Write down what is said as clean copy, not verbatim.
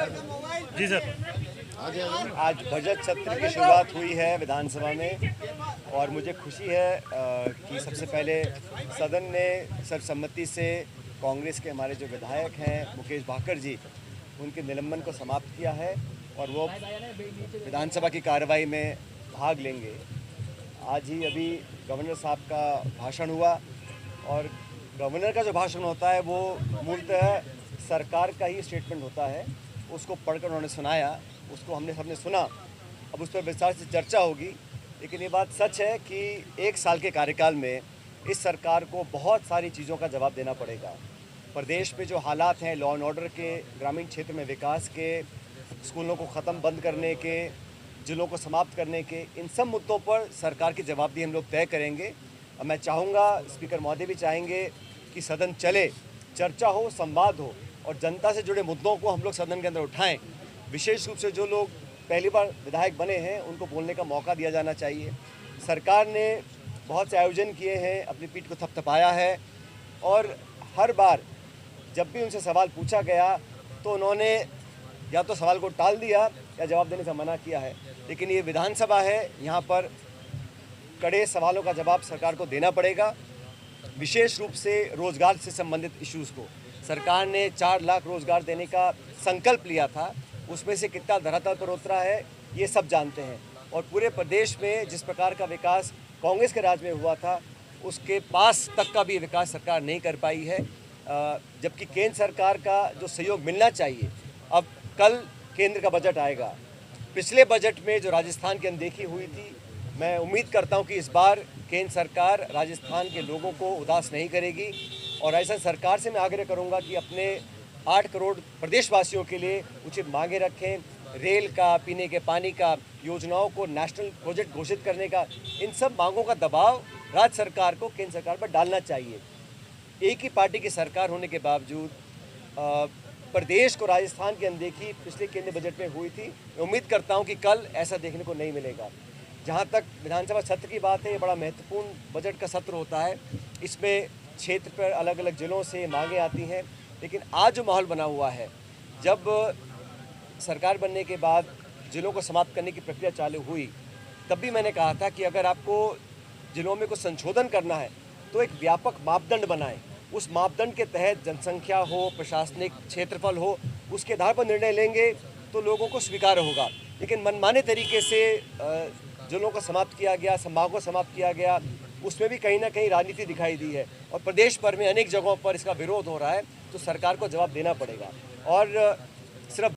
जी sir. आज budget सत्र की शुरुआत हुई है विधानसभा में और मुझे खुशी है कि सबसे पहले सदन ने सर्वसम्मति से कांग्रेस के हमारे जो विधायक हैं मुकेश भाकर जी, उनके निलंबन को समाप्त किया है और वो विधानसभा की कार्रवाई में भाग लेंगे। आज ही अभी गवर्नर साहब का भाषण हुआ और गवर्नर का जो भाषण होता है वो मूलतः सरकार का ही स्टेटमेंट होता है। उसको पढ़कर उन्होंने सुनाया, उसको हमने सबने सुना। अब उस पर विस्तार से चर्चा होगी, लेकिन ये बात सच है कि 1 साल के कार्यकाल में इस सरकार को बहुत सारी चीज़ों का जवाब देना पड़ेगा। प्रदेश में जो हालात हैं लॉ एंड ऑर्डर के, ग्रामीण क्षेत्र में विकास के, स्कूलों को ख़त्म बंद करने के, जिलों को समाप्त करने के, इन सब मुद्दों पर सरकार की जवाबदेही हम लोग तय करेंगे। मैं चाहूँगा, स्पीकर महोदय भी चाहेंगे कि सदन चले, चर्चा हो, संवाद हो और जनता से जुड़े मुद्दों को हम लोग सदन के अंदर उठाएं। विशेष रूप से जो लोग पहली बार विधायक बने हैं उनको बोलने का मौका दिया जाना चाहिए। सरकार ने बहुत से आयोजन किए हैं, अपनी पीठ को थपथपाया है और हर बार जब भी उनसे सवाल पूछा गया तो उन्होंने या तो सवाल को टाल दिया या जवाब देने से मना किया है। लेकिन ये विधानसभा है, यहाँ पर कड़े सवालों का जवाब सरकार को देना पड़ेगा। विशेष रूप से रोज़गार से संबंधित इश्यूज़ को सरकार ने 4 लाख रोज़गार देने का संकल्प लिया था, उसमें से कितना धरातल पर उतरा है ये सब जानते हैं। और पूरे प्रदेश में जिस प्रकार का विकास कांग्रेस के राज में हुआ था उसके पास तक का भी विकास सरकार नहीं कर पाई है, जबकि केंद्र सरकार का जो सहयोग मिलना चाहिए। अब कल केंद्र का बजट आएगा। पिछले बजट में जो राजस्थान की अनदेखी हुई थी, मैं उम्मीद करता हूं कि इस बार केंद्र सरकार राजस्थान के लोगों को उदास नहीं करेगी और ऐसा सरकार से मैं आग्रह करूंगा कि अपने 8 करोड़ प्रदेशवासियों के लिए उचित मांगे रखें। रेल का, पीने के पानी का, योजनाओं को नेशनल प्रोजेक्ट घोषित करने का, इन सब मांगों का दबाव राज्य सरकार को केंद्र सरकार पर डालना चाहिए। एक ही पार्टी की सरकार होने के बावजूद प्रदेश को राजस्थान की अनदेखी पिछले केंद्रीय बजट में हुई थी। मैं उम्मीद करता हूं कि कल ऐसा देखने को नहीं मिलेगा। जहां तक विधानसभा सत्र की बात है, ये बड़ा महत्वपूर्ण बजट का सत्र होता है। इसमें क्षेत्र पर अलग अलग जिलों से मांगें आती हैं, लेकिन आज जो माहौल बना हुआ है, जब सरकार बनने के बाद जिलों को समाप्त करने की प्रक्रिया चालू हुई, तब भी मैंने कहा था कि अगर आपको जिलों में कुछ संशोधन करना है तो एक व्यापक मापदंड बनाएं। उस मापदंड के तहत जनसंख्या हो, प्रशासनिक क्षेत्रफल हो, उसके आधार पर निर्णय लेंगे तो लोगों को स्वीकार होगा। लेकिन मनमाने तरीके से जिलों को समाप्त किया गया, संभागों को समाप्त किया गया, उसमें भी कहीं ना कहीं राजनीति दिखाई दी है और प्रदेश भर में अनेक जगहों पर इसका विरोध हो रहा है। तो सरकार को जवाब देना पड़ेगा और सिर्फ